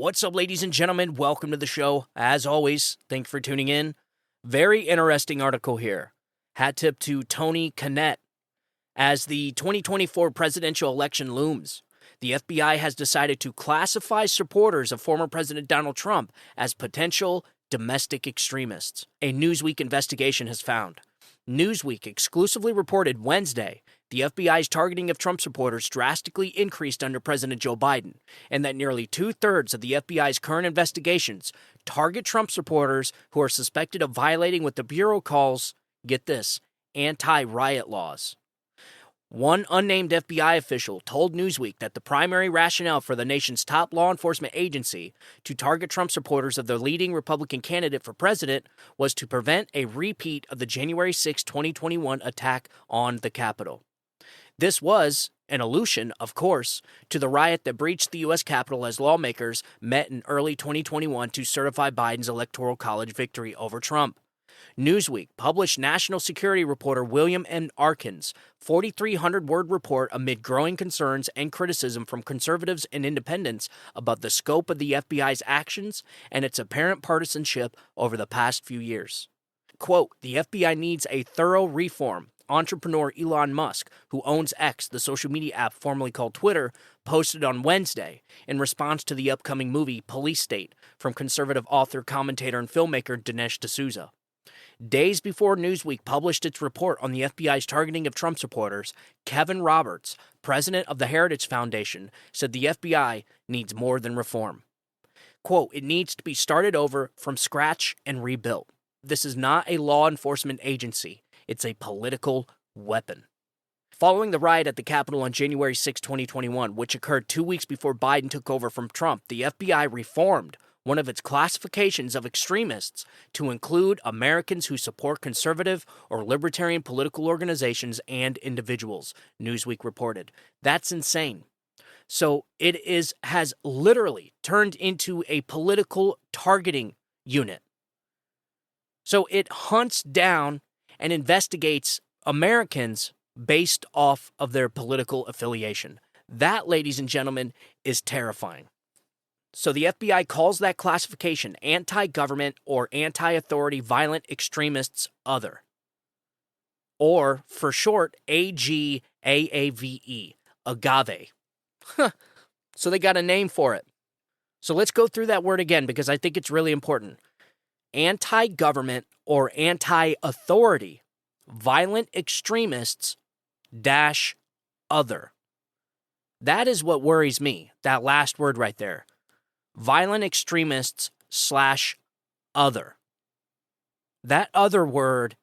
What's up, ladies and gentlemen? Welcome to the show. As always, thanks for tuning in. Very interesting article here. Hat tip to Tony Cannett. As the 2024 presidential election looms, the FBI has decided to classify supporters of former President Donald Trump as potential domestic extremists. A Newsweek investigation has found. Newsweek exclusively reported Wednesday the FBI's targeting of Trump supporters drastically increased under President Joe Biden, and that nearly two-thirds of the FBI's current investigations target Trump supporters who are suspected of violating what the Bureau calls, get this, anti-riot laws. One unnamed FBI official told Newsweek that the primary rationale for the nation's top law enforcement agency to target Trump supporters of the leading Republican candidate for president was to prevent a repeat of the January 6, 2021 attack on the Capitol. This was an allusion, of course, to the riot that breached the U.S. Capitol as lawmakers met in early 2021 to certify Biden's Electoral College victory over Trump. Newsweek published national security reporter William M. Arkin's 4,300-word report amid growing concerns and criticism from conservatives and independents about the scope of the FBI's actions and its apparent partisanship over the past few years. Quote, the FBI needs a thorough reform. Entrepreneur Elon Musk, who owns X, the social media app formerly called Twitter, posted on Wednesday in response to the upcoming movie Police State from conservative author, commentator, and filmmaker Dinesh D'Souza. Days before Newsweek published its report on the FBI's targeting of Trump supporters, Kevin Roberts, president of the Heritage Foundation, said the FBI needs more than reform. Quote, it needs to be started over from scratch and rebuilt. This is not a law enforcement agency. It's a political weapon. Following the riot at the Capitol on January 6, 2021, which occurred 2 weeks before Biden took over from Trump, the FBI reformed one of its classifications of extremists to include Americans who support conservative or libertarian political organizations and individuals, Newsweek reported. That's insane. So it has literally turned into a political targeting unit. So it hunts down and investigates Americans based off of their political affiliation. That, ladies and gentlemen, is terrifying. So the FBI calls that classification anti-government or anti-authority violent extremists other. Or, for short, AGAAVE, agave. So they got a name for it. So let's go through that word again because I think it's really important. Anti-government or anti-authority violent extremists - other. That is what worries me, that last word right there. Violent extremists / other. That other word,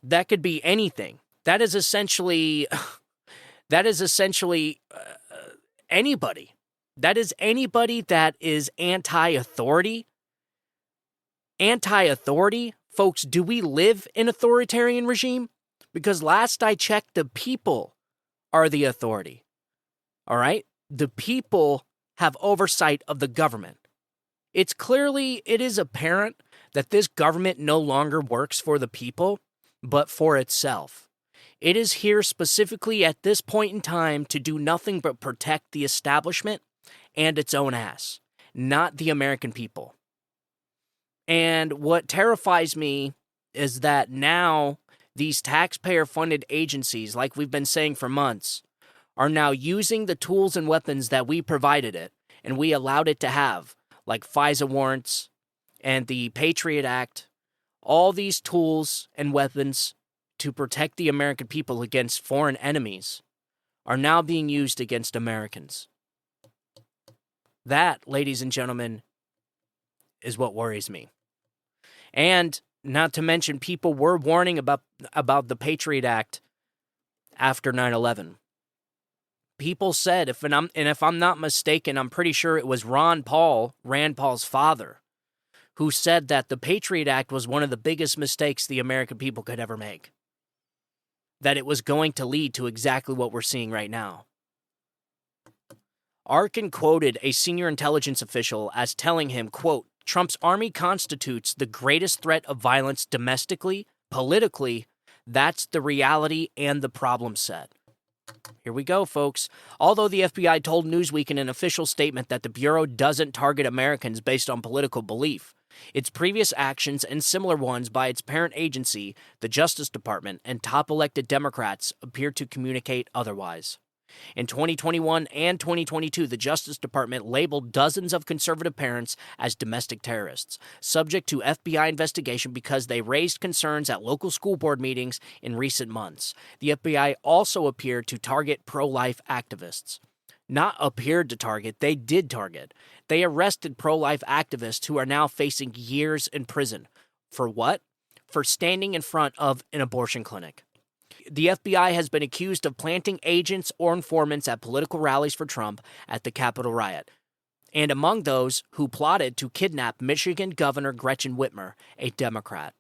that could be anything. That is essentially anybody. That is anybody that is anti-authority. Anti-authority, folks, do we live in authoritarian regime? Because last I checked, the people are the authority. All right? The people have oversight of the government. It is apparent that this government no longer works for the people, but for itself. It is here specifically at this point in time to do nothing but protect the establishment and its own ass, not the American people. And what terrifies me is that now these taxpayer-funded agencies, like we've been saying for months, are now using the tools and weapons that we provided it and we allowed it to have, like FISA warrants and the Patriot Act, all these tools and weapons to protect the American people against foreign enemies are now being used against Americans. That, ladies and gentlemen, is what worries me. And not to mention, people were warning about the Patriot Act after 9/11. People said, if I'm not mistaken, I'm pretty sure it was Rand Paul's father, who said that the Patriot Act was one of the biggest mistakes the American people could ever make. That it was going to lead to exactly what we're seeing right now. Arkin quoted a senior intelligence official as telling him, quote, Trump's army constitutes the greatest threat of violence domestically, politically. That's the reality and the problem set. Here we go, folks. Although the FBI told Newsweek in an official statement that the Bureau doesn't target Americans based on political belief, its previous actions and similar ones by its parent agency, the Justice Department, and top elected Democrats appear to communicate otherwise. In 2021 and 2022, the Justice Department labeled dozens of conservative parents as domestic terrorists, subject to FBI investigation because they raised concerns at local school board meetings in recent months. The FBI also appeared to target pro-life activists. Not appeared to target, they did target. They arrested pro-life activists who are now facing years in prison. For what? For standing in front of an abortion clinic. The FBI has been accused of planting agents or informants at political rallies for Trump at the Capitol riot, and among those who plotted to kidnap Michigan Governor Gretchen Whitmer, a Democrat.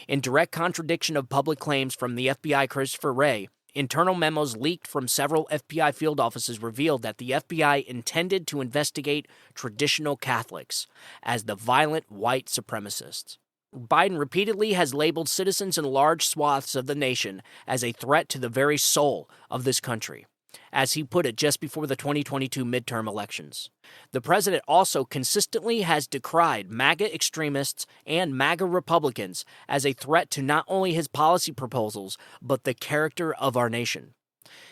In direct contradiction of public claims from the FBI Christopher Wray, internal memos leaked from several FBI field offices revealed that the FBI intended to investigate traditional Catholics as the violent white supremacists. Biden repeatedly has labeled citizens in large swaths of the nation as a threat to the very soul of this country, as he put it just before the 2022 midterm elections. The president also consistently has decried MAGA extremists and MAGA Republicans as a threat to not only his policy proposals, but the character of our nation.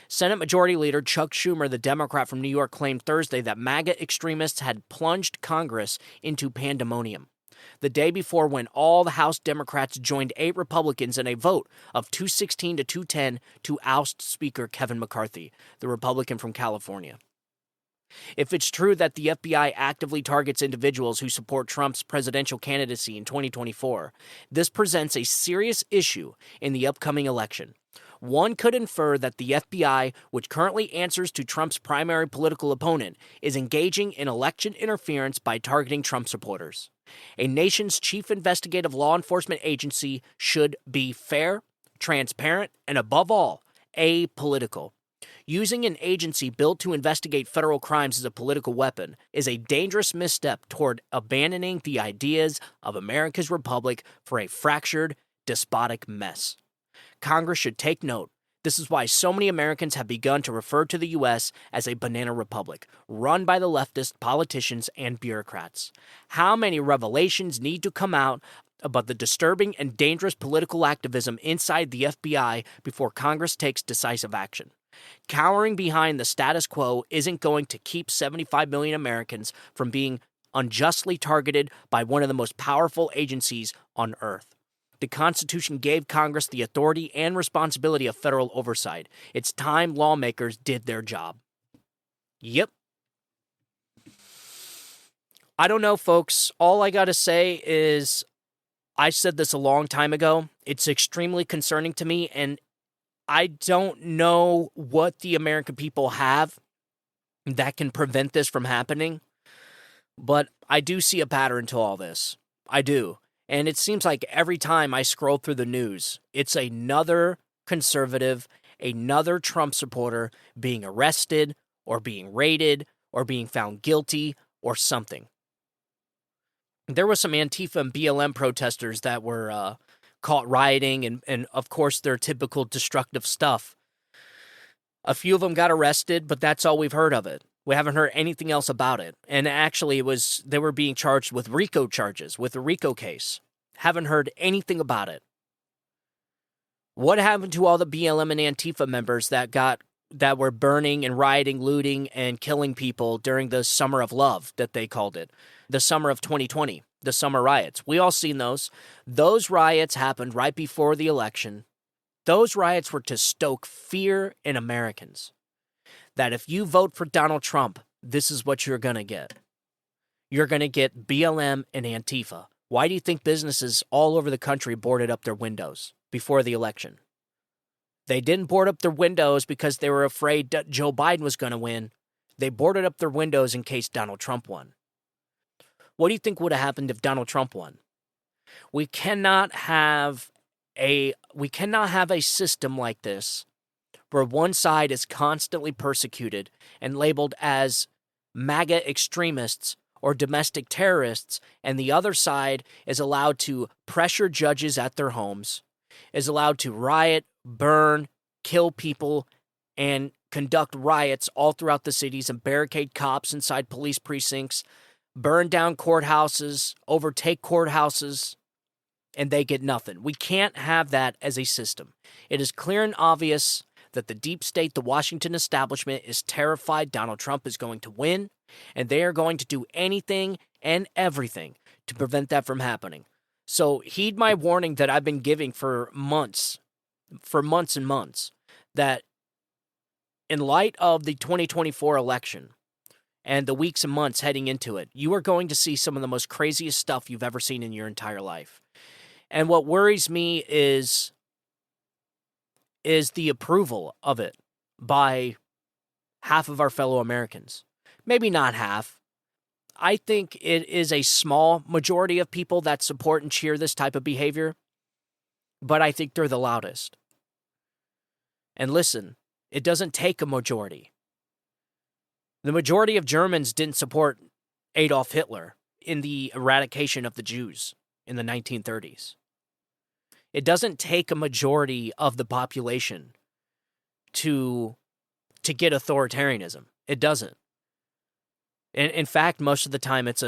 Senate Majority Leader Chuck Schumer, the Democrat from New York, claimed Thursday that MAGA extremists had plunged Congress into pandemonium the day before, when all the House Democrats joined 8 Republicans in a vote of 216 to 210 to oust Speaker Kevin McCarthy, the Republican from California. If it's true that the FBI actively targets individuals who support Trump's presidential candidacy in 2024, this presents a serious issue in the upcoming election. One could infer that the FBI, which currently answers to Trump's primary political opponent, is engaging in election interference by targeting Trump supporters. A nation's chief investigative law enforcement agency should be fair, transparent, and above all, apolitical. Using an agency built to investigate federal crimes as a political weapon is a dangerous misstep toward abandoning the ideas of America's republic for a fractured, despotic mess. Congress should take note. This is why so many Americans have begun to refer to the U.S. as a banana republic, run by the leftist politicians and bureaucrats. How many revelations need to come out about the disturbing and dangerous political activism inside the FBI before Congress takes decisive action? Cowering behind the status quo isn't going to keep 75 million Americans from being unjustly targeted by one of the most powerful agencies on earth. The Constitution gave Congress the authority and responsibility of federal oversight. It's time lawmakers did their job. Yep. I don't know, folks. All I got to say is I said this a long time ago. It's extremely concerning to me, and I don't know what the American people have that can prevent this from happening, but I do see a pattern to all this. I do. And it seems like every time I scroll through the news, it's another conservative, another Trump supporter being arrested or being raided or being found guilty or something. There were some Antifa and BLM protesters that were caught rioting and of course, their typical destructive stuff. A few of them got arrested, but that's all we've heard of it. We haven't heard anything else about it. And actually, they were being charged with RICO charges, with a RICO case. Haven't heard anything about it. What happened to all the BLM and Antifa members that were burning and rioting, looting, and killing people during the Summer of Love, that they called it? The summer of 2020, the summer riots. We all seen those. Those riots happened right before the election. Those riots were to stoke fear in Americans. That if you vote for Donald Trump, this is what you're going to get. You're going to get BLM and Antifa. Why do you think businesses all over the country boarded up their windows before the election? They didn't board up their windows because they were afraid that Joe Biden was going to win. They boarded up their windows in case Donald Trump won. What do you think would have happened if Donald Trump won? We cannot have a system like this where one side is constantly persecuted and labeled as MAGA extremists or domestic terrorists, and the other side is allowed to pressure judges at their homes, is allowed to riot, burn, kill people and conduct riots all throughout the cities and barricade cops inside police precincts, burn down courthouses, overtake courthouses, and they get nothing. We can't have that as a system. It is clear and obvious that the deep state, the Washington establishment, is terrified Donald Trump is going to win, and they are going to do anything and everything to prevent that from happening. So heed my warning that I've been giving for months and months, that in light of the 2024 election and the weeks and months heading into it, you are going to see some of the most craziest stuff you've ever seen in your entire life. And what worries me is the approval of it by half of our fellow Americans. Maybe not half. I think it is a small majority of people that support and cheer this type of behavior, but I think they're the loudest. And listen, it doesn't take a majority. The majority of Germans didn't support Adolf Hitler in the eradication of the Jews in the 1930s. It doesn't take a majority of the population to get authoritarianism. It doesn't. In fact, most of the time, it's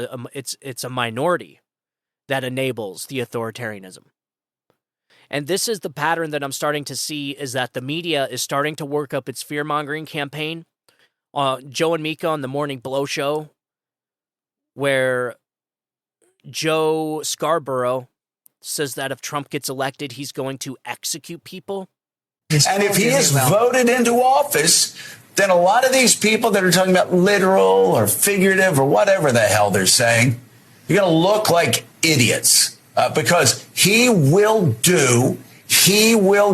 a minority that enables the authoritarianism. And this is the pattern that I'm starting to see, is that the media is starting to work up its fear-mongering campaign. Joe and Mika on the Morning Blow show, where Joe Scarborough says that if Trump gets elected, he's going to execute people. And if he is voted into office, then a lot of these people that are talking about literal or figurative or whatever the hell they're saying, you're going to look like idiots because he will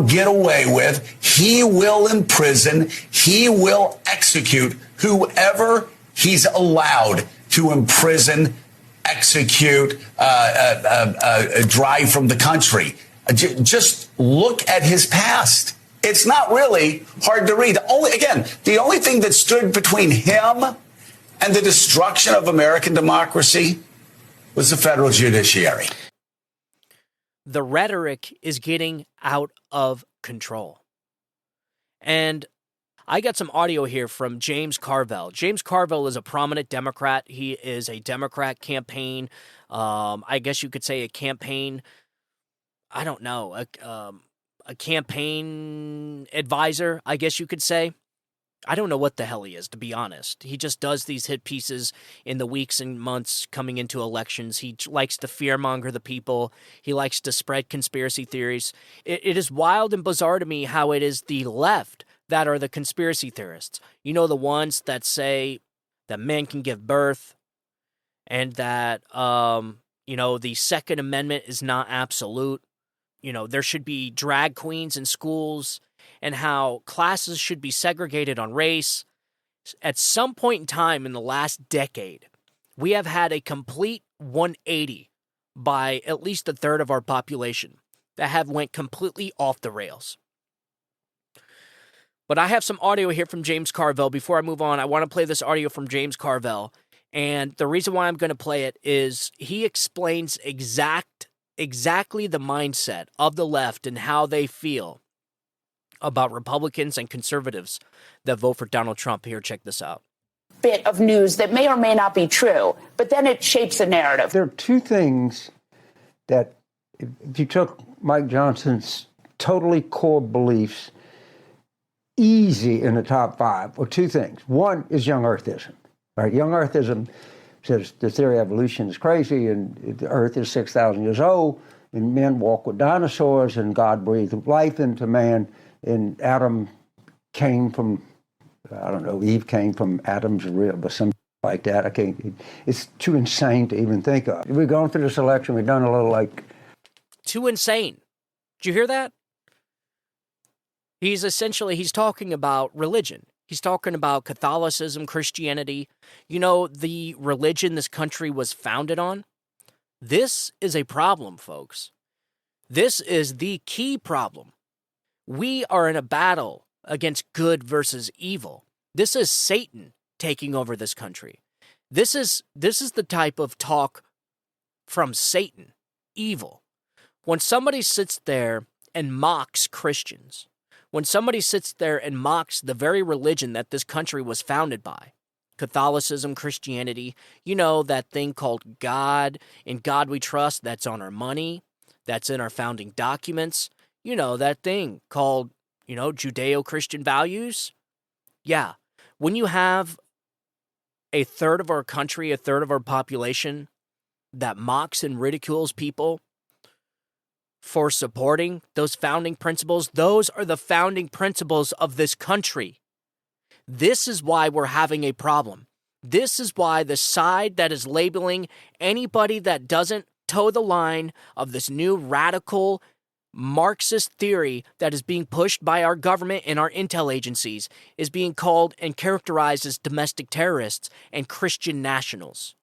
get away with, he will imprison, he will execute whoever he's allowed to imprison, execute, drive from the country. Just look at his past. It's not really hard to read. The only thing that stood between him and the destruction of American democracy was the federal judiciary. The rhetoric is getting out of control. And I got some audio here from James Carvell. James Carvell is a prominent Democrat. He is a Democrat campaign, I guess you could say a campaign, I don't know, a campaign advisor, I guess you could say. I don't know what the hell he is, to be honest. He just does these hit pieces in the weeks and months coming into elections. He likes to fearmonger the people. He likes to spread conspiracy theories. It is wild and bizarre to me how it is the left that are the conspiracy theorists. You know, the ones that say that men can give birth and that, the Second Amendment is not absolute. There should be drag queens in schools and how classes should be segregated on race. At some point in time in the last decade, we have had a complete 180 by at least a third of our population that have went completely off the rails. But I have some audio here from James Carvell. Before I move on, I want to play this audio from James Carvell. And the reason why I'm going to play it is he explains exactly the mindset of the left and how they feel about Republicans and conservatives that vote for Donald Trump. Here, check this out. Bit of news that may or may not be true, but then it shapes a narrative. There are two things that, if you took Mike Johnson's totally core beliefs, easy in the top five, or two things. One is young earthism. Right? Young earthism says the theory of evolution is crazy and the earth is 6,000 years old and men walk with dinosaurs and God breathed life into man and Adam came from, I don't know, Eve came from Adam's rib or something like that. It's too insane to even think of. We've gone through this election, we've done a little like... Too insane. Did you hear that? He's talking about religion. He's talking about Catholicism, Christianity. The religion this country was founded on. This is a problem, folks. This is the key problem. We are in a battle against good versus evil. This is Satan taking over this country. This is the type of talk from Satan, evil. When somebody sits there and mocks Christians, When somebody sits there and mocks the very religion that this country was founded by, Catholicism, Christianity, you know, that thing called God, in God we trust, that's on our money, that's in our founding documents, you know, that thing called, you know, Judeo-Christian values. Yeah, when you have a third of our country, a third of our population that mocks and ridicules people for supporting those founding principles, those are the founding principles of this country. This is why we're having a problem. This is why the side that is labeling anybody that doesn't toe the line of this new radical Marxist theory that is being pushed by our government and our intel agencies is being called and characterized as domestic terrorists and Christian nationals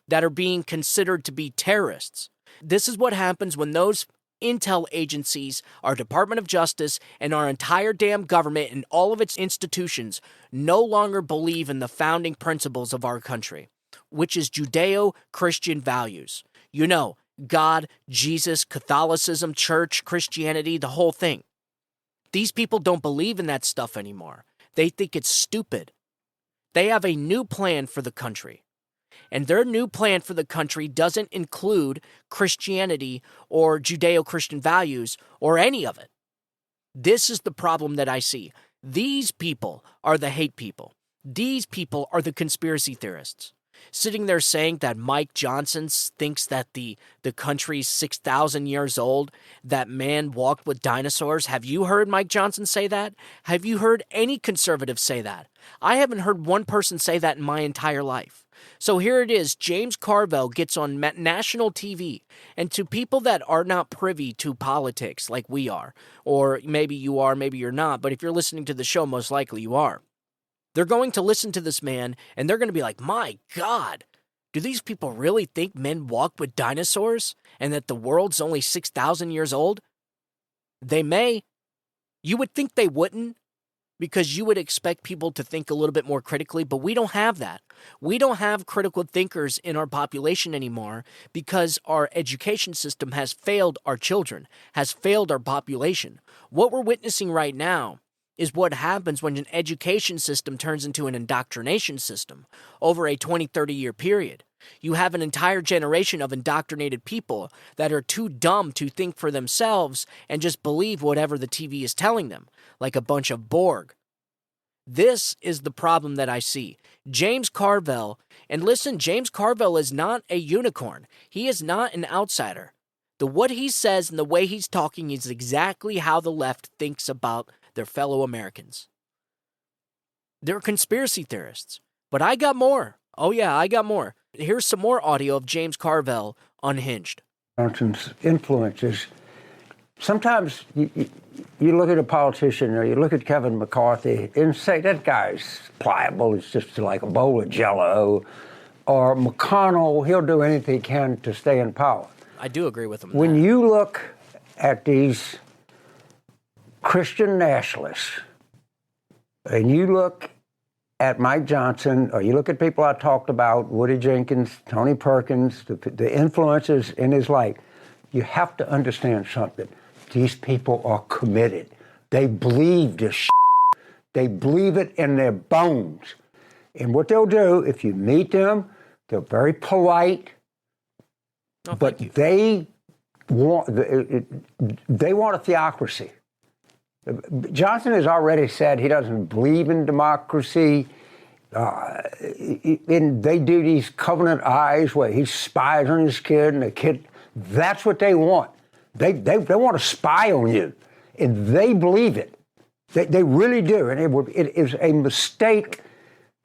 that are being considered to be terrorists. This is what happens when those intel agencies, our Department of Justice, and our entire damn government and all of its institutions no longer believe in the founding principles of our country, which is Judeo-Christian values. You know, God, Jesus, Catholicism, church, Christianity, the whole thing. These people don't believe in that stuff anymore. They think it's stupid. They have a new plan for the country. And their new plan for the country doesn't include Christianity or Judeo-Christian values or any of it. This is the problem that I see. These people are the hate people. These people are the conspiracy theorists. Sitting there saying that Mike Johnson thinks that the country's 6,000 years old, that man walked with dinosaurs. Have you heard Mike Johnson say that? Have you heard any conservative say that? I haven't heard one person say that in my entire life. So here it is, James Carvell gets on national TV, and to people that are not privy to politics like we are, or maybe you are, maybe you're not, but if you're listening to the show, most likely you are. They're going to listen to this man, and they're going to be like, my God, do these people really think men walk with dinosaurs, and that the world's only 6,000 years old? They may. You would think they wouldn't, because you would expect people to think a little bit more critically, but we don't have that. We don't have critical thinkers in our population anymore because our education system has failed our children, has failed our population. What we're witnessing right now is what happens when an education system turns into an indoctrination system over a 20, 30-year period. You have an entire generation of indoctrinated people that are too dumb to think for themselves and just believe whatever the TV is telling them, like a bunch of Borg. This is the problem that I see. James Carvell, and listen, James Carvell is not a unicorn. He is not an outsider. What he says and the way he's talking is exactly how the left thinks about their fellow Americans. They're conspiracy theorists. But I got more. Oh yeah, I got more. Here's some more audio of James Carvell, Unhinged. Johnson's influences. Sometimes you look at a politician or you look at Kevin McCarthy and say, that guy's pliable, it's just like a bowl of Jell-O. Or McConnell, he'll do anything he can to stay in power. I do agree with him. When you look at these Christian nationalists and you look at Mike Johnson, or you look at people I talked about, Woody Jenkins, Tony Perkins, the influences in his life, you have to understand something. These people are committed. They believe this shit. They believe it in their bones. And what they'll do, if you meet them, they're very polite, but they want a theocracy. Johnson has already said he doesn't believe in democracy. And they do these covenant eyes where he spies on his kid, and the kid, that's what they want. They want to spy on you, and they believe it. They really do. And it is a mistake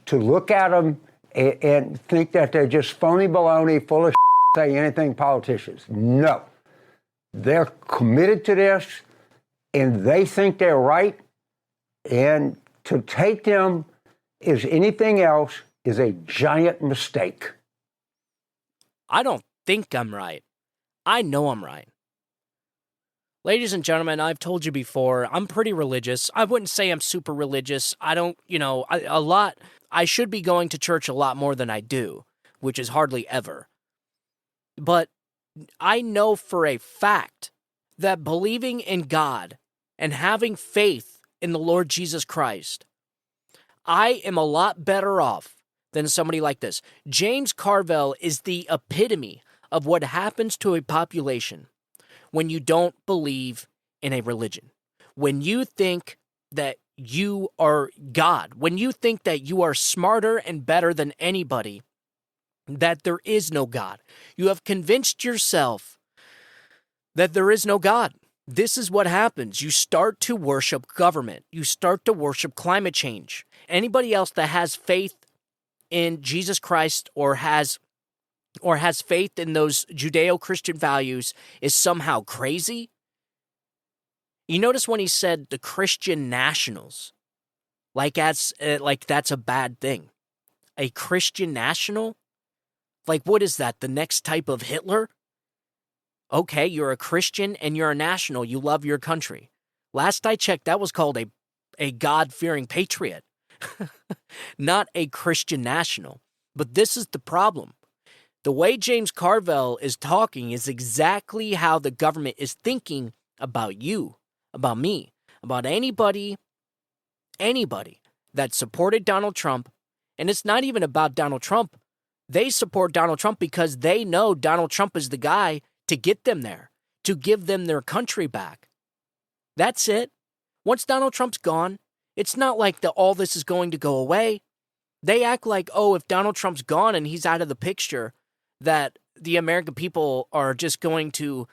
to look at them and think that they're just phony baloney, full of say anything politicians. No. They're committed to this, and they think they're right, and to take them as anything else is a giant mistake. I don't think I'm right. I know I'm right. Ladies and gentlemen, I've told you before, I'm pretty religious. I wouldn't say I'm super religious. I don't, I should be going to church a lot more than I do, which is hardly ever. But I know for a fact that believing in God and having faith in the Lord Jesus Christ, I am a lot better off than somebody like this. James Carvell is the epitome of what happens to a population when you don't believe in a religion. When you think that you are God, when you think that you are smarter and better than anybody, that there is no God. You have convinced yourself that there is no God. This is what happens. You start to worship government. You start to worship climate change. Anybody else that has faith in Jesus Christ or has faith in those Judeo-Christian values is somehow crazy. You notice when he said the Christian nationals, like that's a bad thing. A Christian national? Like, what is that? The next type of Hitler? Okay, you're a Christian and you're a national. You love your country. Last I checked, that was called a God-fearing patriot, not a Christian national. But this is the problem. The way James Carvell is talking is exactly how the government is thinking about you, about me, about anybody that supported Donald Trump. And it's not even about Donald Trump. They support Donald Trump because they know Donald Trump is the guy to get them there, to give them their country back. That's it. Once Donald Trump's gone, it's not like all this is going to go away. They act like, oh, if Donald Trump's gone and he's out of the picture, that the American people are just going to,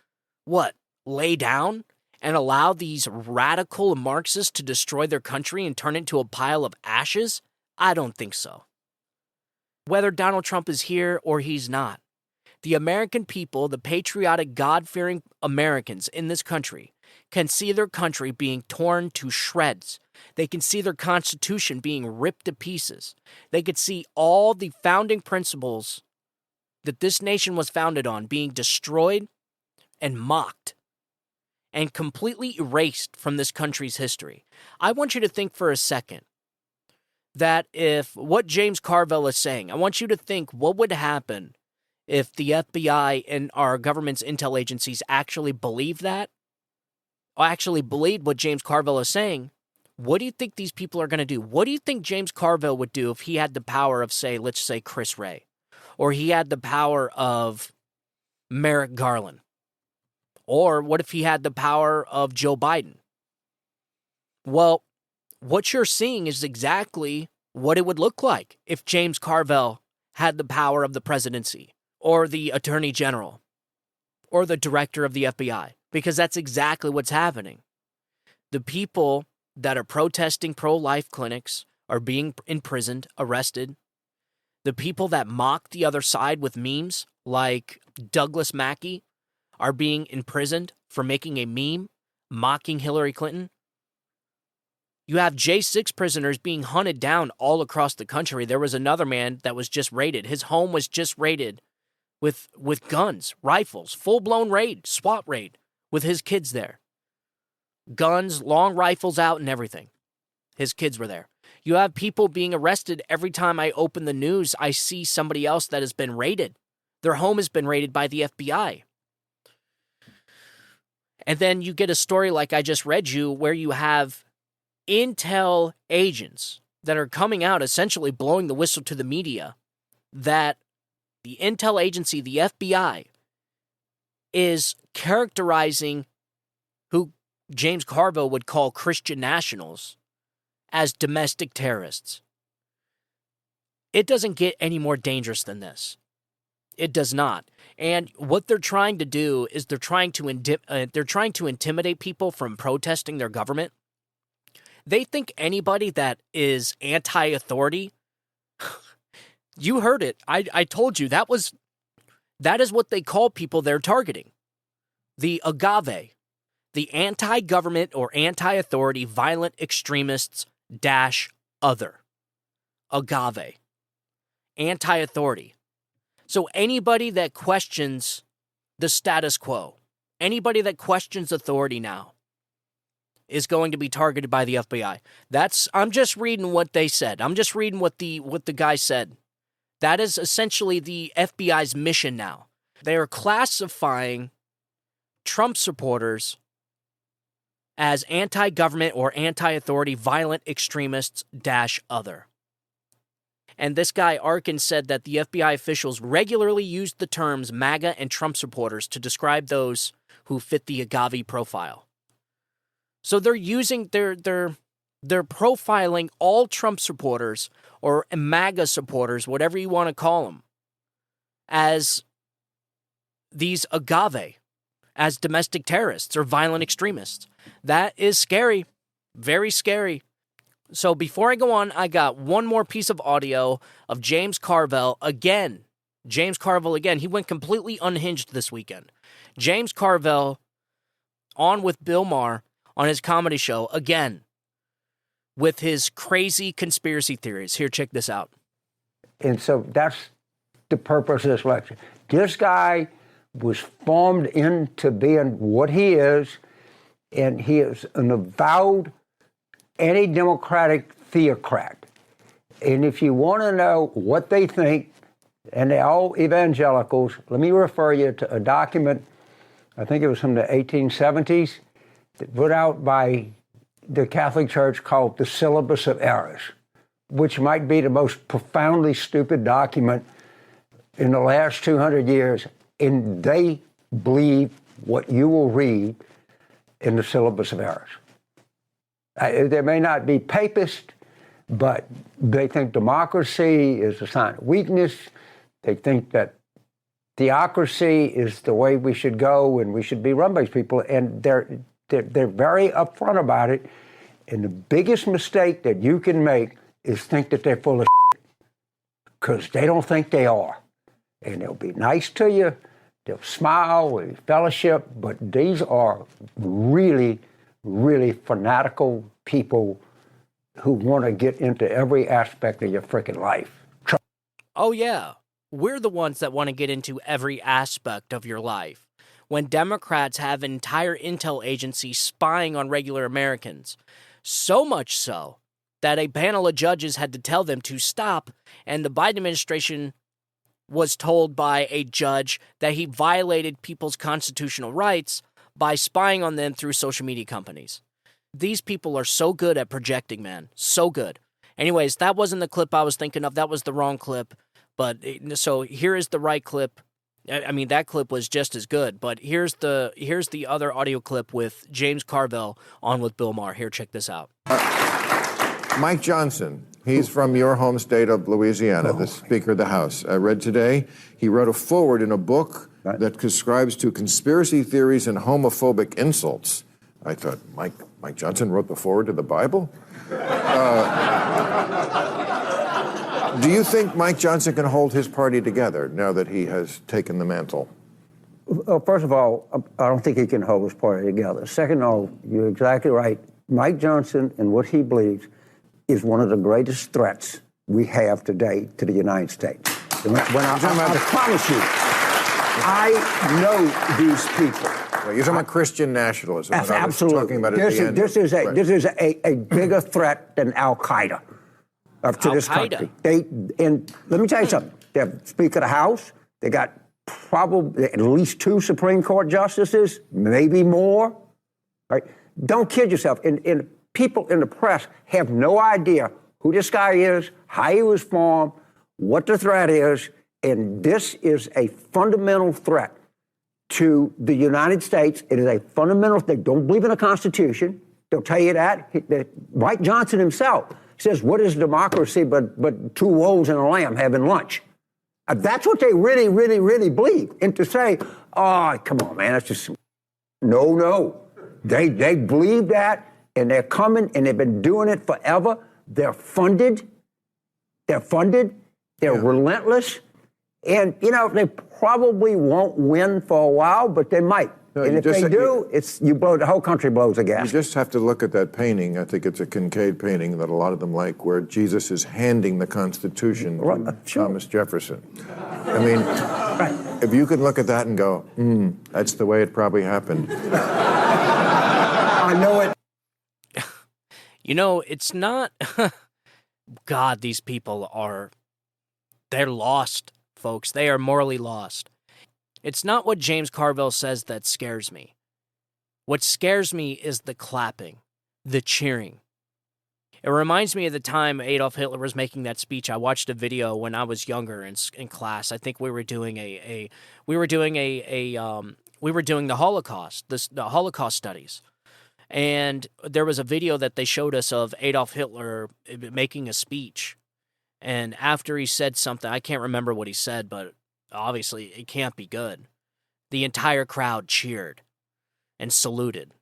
lay down and allow these radical Marxists to destroy their country and turn it into a pile of ashes? I don't think so. Whether Donald Trump is here or he's not, the American people, the patriotic, God-fearing Americans in this country, can see their country being torn to shreds. They can see their Constitution being ripped to pieces. They could see all the founding principles that this nation was founded on being destroyed and mocked and completely erased from this country's history. I want you to think for a second that if what James Carvell is saying, I want you to think what would happen if the FBI and our government's intel agencies actually believe that, or actually believed what James Carvell is saying. What do you think these people are going to do? What do you think James Carvell would do if he had the power of, let's say, Chris Wray? Or he had the power of Merrick Garland? Or what if he had the power of Joe Biden? Well, what you're seeing is exactly what it would look like if James Carvell had the power of the presidency, or the attorney general, or the director of the FBI, because that's exactly what's happening. The people that are protesting pro-life clinics are being imprisoned, arrested. The people that mock the other side with memes, like Douglas Mackey, are being imprisoned for making a meme mocking Hillary Clinton. You have J6 prisoners being hunted down all across the country. There was another man that was just raided. His home was just raided with guns, rifles, full-blown raid, SWAT raid, with his kids there. Guns, long rifles out and everything. His kids were there. You have people being arrested. Every time I open the news, I see somebody else that has been raided. Their home has been raided by the FBI. And then you get a story like I just read you where you have intel agents that are coming out essentially blowing the whistle to the media that the intel agency, the FBI, is characterizing who James Carvell would call Christian nationals as domestic terrorists. It doesn't get any more dangerous than this. It does not. And what they're trying to do is they're trying to intimidate people from protesting their government. They think anybody that is anti-authority, you heard it. I told you that is what they call people they're targeting. The agave, the anti-government or anti-authority violent extremists - other. Agave. Anti-authority. So anybody that questions the status quo, anybody that questions authority now, is going to be targeted by the FBI. I'm just reading what they said. I'm just reading what the guy said. That is essentially the FBI's mission now. They are classifying Trump supporters as anti-government or anti-authority violent extremists - other. And this guy, Arkin, said that the FBI officials regularly used the terms MAGA and Trump supporters to describe those who fit the Agave profile. So they're using, they're profiling all Trump supporters or MAGA supporters, whatever you want to call them, as these Agave, as domestic terrorists or violent extremists. That is scary. Very scary. So before I go on, I got one more piece of audio of James Carvell again. James Carvell again. He went completely unhinged this weekend. James Carvell on with Bill Maher on his comedy show again with his crazy conspiracy theories. Here, check this out. And so that's the purpose of this lecture. This guy was formed into being what he is, and he is an avowed anti-democratic theocrat. And if you want to know what they think, and they're all evangelicals, let me refer you to a document, I think it was from the 1870s, that put out by the Catholic Church called the Syllabus of Errors, which might be the most profoundly stupid document in the last 200 years. And they believe what you will read in the Syllabus of Errors. They may not be papist, but they think democracy is a sign of weakness. They think that theocracy is the way we should go and we should be run by these people. And they're very upfront about it. And the biggest mistake that you can make is think that they're full of shit, because they don't think they are. And they'll be nice to you. They'll smile with fellowship, but these are really, really fanatical people who want to get into every aspect of your freaking life. Oh, yeah. We're the ones that want to get into every aspect of your life. When Democrats have entire intel agencies spying on regular Americans. So much so that a panel of judges had to tell them to stop, and the Biden administration was told by a judge that he violated people's constitutional rights by spying on them through social media companies. These people are so good at projecting, man. So good. Anyways, that wasn't the clip I was thinking of. That was the wrong clip. But so here is the right clip. I mean, that clip was just as good. But here's the other audio clip with James Carvell on with Bill Maher. Here, check this out. Mike Johnson, he's from your home state of Louisiana, the Speaker of the House. I read today he wrote a foreword in a book that subscribes to conspiracy theories and homophobic insults. I thought, Mike Johnson wrote the foreword to the Bible? Do you think Mike Johnson can hold his party together now that he has taken the mantle? Well, first of all, I don't think he can hold his party together. Second of all, you're exactly right. Mike Johnson and what he believes is one of the greatest threats we have today to the United States. I promise you, I know these people. Well, you're talking about Christian nationalism. Absolutely. Talking about this is a bigger threat than Al-Qaeda to this country. And let me tell you something. They're Speaker of the House. They got probably at least 2 Supreme Court justices, maybe more. Right? Don't kid yourself. And people in the press have no idea who this guy is, how he was formed, what the threat is, and this is a fundamental threat to the United States. It is a fundamental. They don't believe in the Constitution. They'll tell you that. Mike Johnson himself says, "What is democracy but 2 wolves and a lamb having lunch?" That's what they really, really, really believe. And to say, "Oh, come on, man, that's just no." They believe that, and they're coming, and they've been doing it forever. They're funded. They're relentless. And, they probably won't win for a while, but they might. No, and if they do, the whole country blows a gasket. You just have to look at that painting. I think it's a Kincaid painting that a lot of them like, where Jesus is handing the Constitution to Thomas Jefferson. I mean, if you can look at that and go, that's the way it probably happened. I know it. It's not... God, these people they're lost, folks. They are morally lost. It's not what James Carvell says that scares me. What scares me is the clapping, the cheering. It reminds me of the time Adolf Hitler was making that speech. I watched a video when I was younger in class. I think we were doing the Holocaust, the Holocaust studies. And there was a video that they showed us of Adolf Hitler making a speech. And after he said something, I can't remember what he said, but obviously it can't be good. The entire crowd cheered and saluted.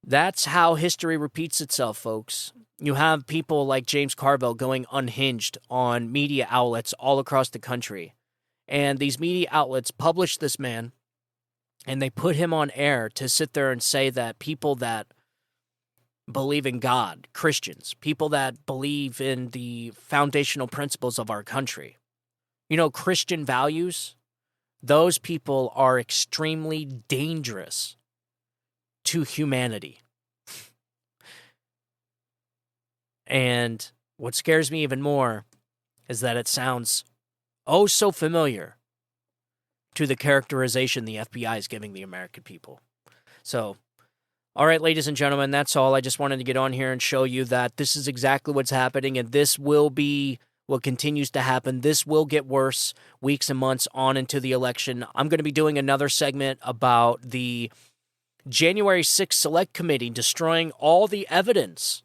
That's how history repeats itself, folks. You have people like James Carvell going unhinged on media outlets all across the country. And these media outlets publish this man, and they put him on air to sit there and say that people that believe in God, Christians, people that believe in the foundational principles of our country, Christian values, those people are extremely dangerous to humanity. And what scares me even more is that it sounds oh so familiar to the characterization the FBI is giving the American people. So, all right, ladies and gentlemen, that's all. I just wanted to get on here and show you that this is exactly what's happening, and this will be what continues to happen. This will get worse weeks and months on into the election. I'm going to be doing another segment about the January 6th Select Committee destroying all the evidence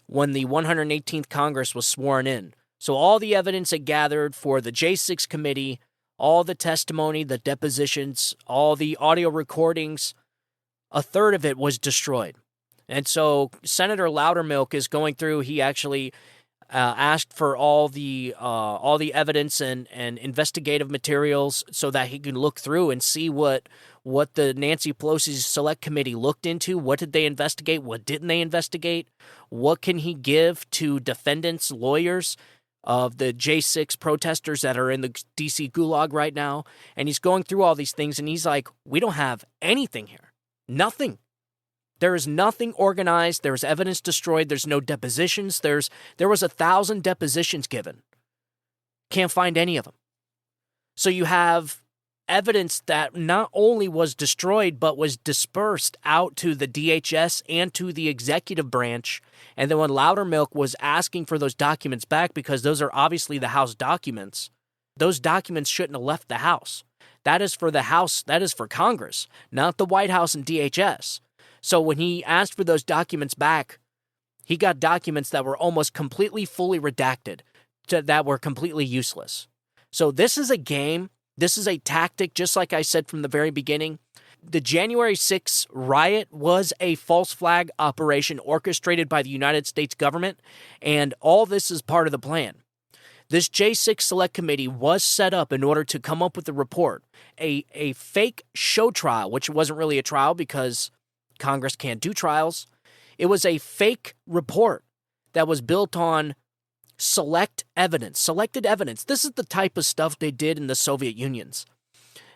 when the 118th Congress was sworn in. So all the evidence it gathered for the J6 committee, all the testimony, the depositions, all the audio recordings, a third of it was destroyed. And so Senator Loudermilk is going through, he actually asked for all the evidence and investigative materials so that he can look through and see what the Nancy Pelosi's Select Committee looked into. What did they investigate? What didn't they investigate? What can he give to defendants, lawyers of the J6 protesters that are in the D.C. gulag right now? And he's going through all these things, and he's like, we don't have anything here. Nothing. There is nothing organized. There's evidence destroyed. There's no depositions. There was 1,000 depositions given. Can't find any of them. So you have evidence that not only was destroyed, but was dispersed out to the DHS and to the executive branch. And then when Loudermilk was asking for those documents back, because those are obviously the House documents, those documents shouldn't have left the House. That is for the House, that is for Congress, not the White House and DHS. So when he asked for those documents back, he got documents that were almost completely fully redacted, that were completely useless. So this is a game. This is a tactic, just like I said from the very beginning. The January 6th riot was a false flag operation orchestrated by the United States government, and all this is part of the plan. This J6 Select Committee was set up in order to come up with a report, a fake show trial, which wasn't really a trial because Congress can't do trials. It was a fake report that was built on selected evidence. This is the type of stuff they did in the Soviet Unions.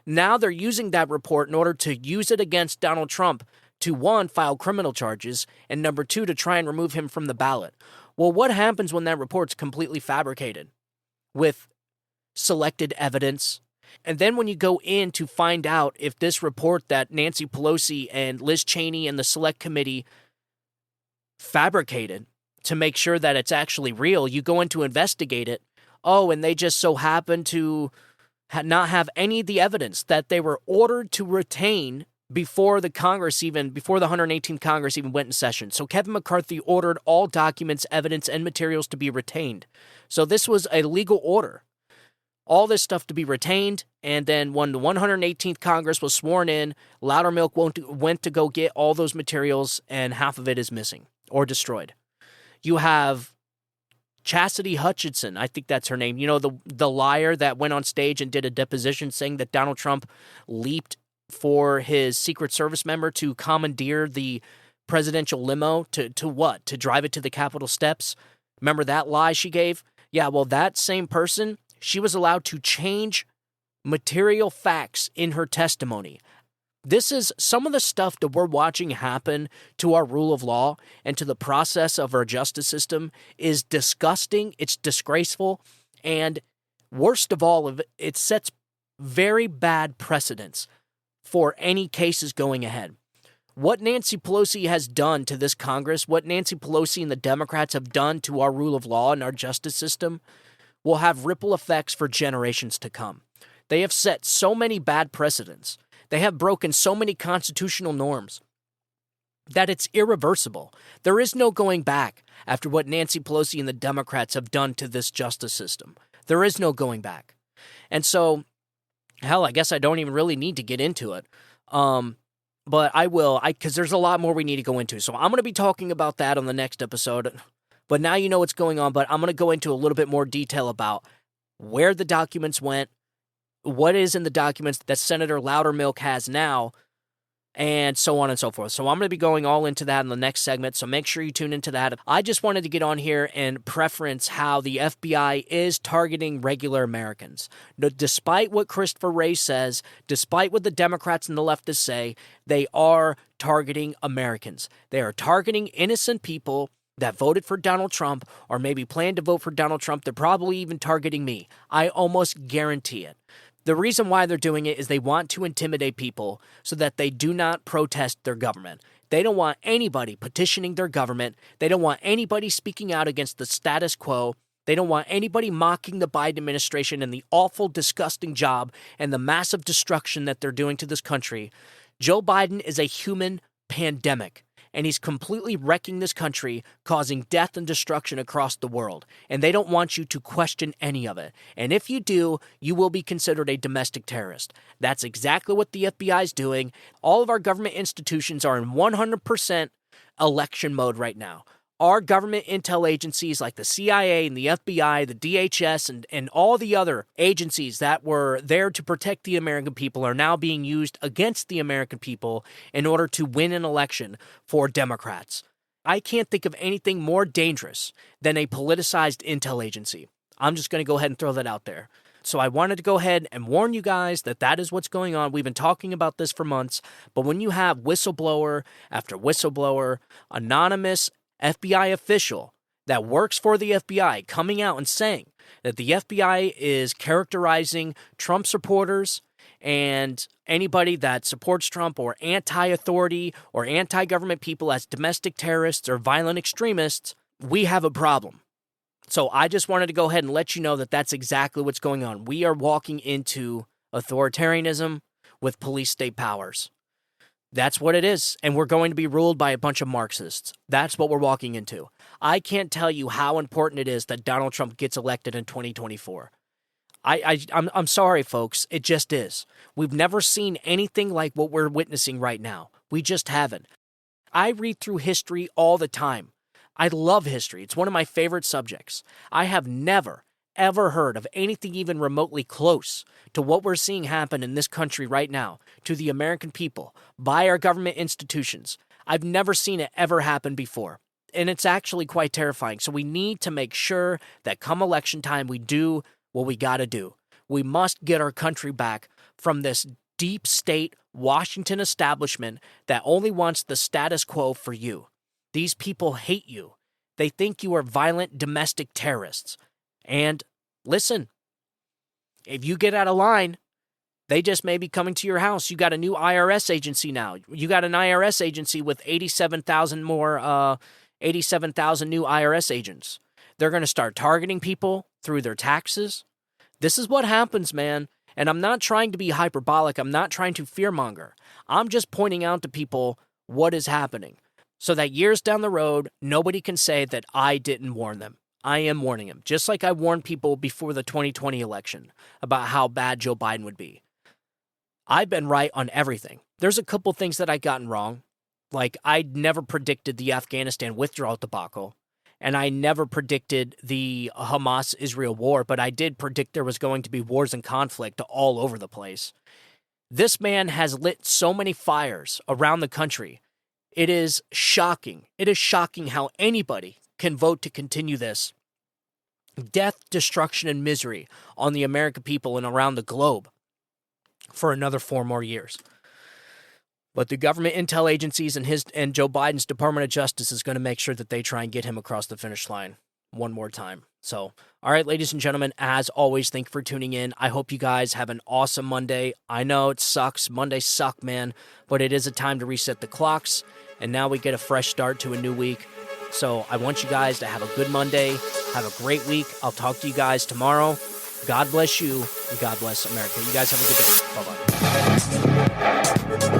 Now they're using that report in order to use it against Donald Trump to, one, file criminal charges, and number two, to try and remove him from the ballot. Well, what happens when that report's completely fabricated with selected evidence? And then when you go in to find out if this report that Nancy Pelosi and Liz Cheney and the Select Committee fabricated to make sure that it's actually real, you go in to investigate it. Oh, and they just so happen to not have any of the evidence that they were ordered to retain before the 118th Congress even went in session. So Kevin McCarthy ordered all documents, evidence, and materials to be retained. So this was a legal order. All this stuff to be retained, and then when the 118th Congress was sworn in, Loudermilk went to go get all those materials, and half of it is missing or destroyed. You have Chastity Hutchinson, I think that's her name, the liar that went on stage and did a deposition saying that Donald Trump leaped for his Secret Service member to commandeer the presidential limo to what? To drive it to the Capitol steps? Remember that lie she gave? Yeah, well, that same person, she was allowed to change material facts in her testimony. This is some of the stuff that we're watching happen to our rule of law and to the process of our justice system is disgusting, it's disgraceful, and worst of all, it sets very bad precedents for any cases going ahead. What Nancy Pelosi has done to this Congress, what Nancy Pelosi and the Democrats have done to our rule of law and our justice system, will have ripple effects for generations to come. They have set so many bad precedents. They have broken so many constitutional norms that it's irreversible. There is no going back after what Nancy Pelosi and the Democrats have done to this justice system. There is no going back. And so, hell, I guess I don't even really need to get into it. But I will, because there's a lot more we need to go into. So I'm going to be talking about that on the next episode. But now you know what's going on, but I'm going to go into a little bit more detail about where the documents went, what is in the documents that Senator Loudermilk has now, and so on and so forth. So I'm going to be going all into that in the next segment, so make sure you tune into that. I just wanted to get on here and preference how the FBI is targeting regular Americans. Despite what Christopher Wray says, despite what the Democrats and the leftists say, they are targeting Americans. They are targeting innocent people that voted for Donald Trump or maybe plan to vote for Donald Trump. They're probably even targeting me. I almost guarantee it. The reason why they're doing it is they want to intimidate people so that they do not protest their government. They don't want anybody petitioning their government. They don't want anybody speaking out against the status quo. They don't want anybody mocking the Biden administration and the awful, disgusting job and the massive destruction that they're doing to this country. Joe Biden is a human pandemic, and he's completely wrecking this country, causing death and destruction across the world. And they don't want you to question any of it. And if you do, you will be considered a domestic terrorist. That's exactly what the FBI is doing. All of our government institutions are in 100% election mode right now. Our government intel agencies like the CIA and the FBI, the DHS, and all the other agencies that were there to protect the American people are now being used against the American people in order to win an election for Democrats. I can't think of anything more dangerous than a politicized intel agency. I'm just going to go ahead and throw that out there. So I wanted to go ahead and warn you guys that that is what's going on. We've been talking about this for months, but when you have whistleblower after whistleblower, anonymous FBI official that works for the FBI coming out and saying that the FBI is characterizing Trump supporters and anybody that supports Trump or anti-authority or anti-government people as domestic terrorists or violent extremists, we have a problem. So I just wanted to go ahead and let you know that that's exactly what's going on. We are walking into authoritarianism with police state powers. That's what it is, and we're going to be ruled by a bunch of Marxists. That's what we're walking into. I can't tell you how important it is that Donald Trump gets elected in 2024. I'm sorry, folks. It just is. We've never seen anything like what we're witnessing right now. We just haven't. I read through history all the time. I love history. It's one of my favorite subjects. I have never, ever heard of anything even remotely close to what we're seeing happen in this country right now to the American people by our government institutions. I've never seen it ever happen before, and it's actually quite terrifying. So we need to make sure that come election time, we do what we got to do. We must get our country back from this deep state Washington establishment that only wants the status quo for you. These people hate you. They think you are violent domestic terrorists. And listen, if you get out of line, they just may be coming to your house. You got a new IRS agency now. You got an IRS agency with 87,000 more, 87,000 new IRS agents. They're going to start targeting people through their taxes. This is what happens, man. And I'm not trying to be hyperbolic. I'm not trying to fearmonger. I'm just pointing out to people what is happening so that years down the road, nobody can say that I didn't warn them. I am warning him, just like I warned people before the 2020 election about how bad Joe Biden would be. I've been right on everything. There's a couple things that I gotten wrong. Like, I never predicted the Afghanistan withdrawal debacle, and I never predicted the Hamas-Israel war, but I did predict there was going to be wars and conflict all over the place. This man has lit so many fires around the country. It is shocking. It is shocking how anybody can vote to continue this death, destruction, and misery on the American people and around the globe for another 4 more years. But the government intel agencies and Joe Biden's Department of Justice is going to make sure that they try and get him across the finish line one more time. So, all right, ladies and gentlemen, as always, thank you for tuning in. I hope you guys have an awesome Monday. I know it sucks. Mondays suck, man, but it is a time to reset the clocks, and now we get a fresh start to a new week. So I want you guys to have a good Monday. Have a great week. I'll talk to you guys tomorrow. God bless you, and God bless America. You guys have a good day. Bye-bye.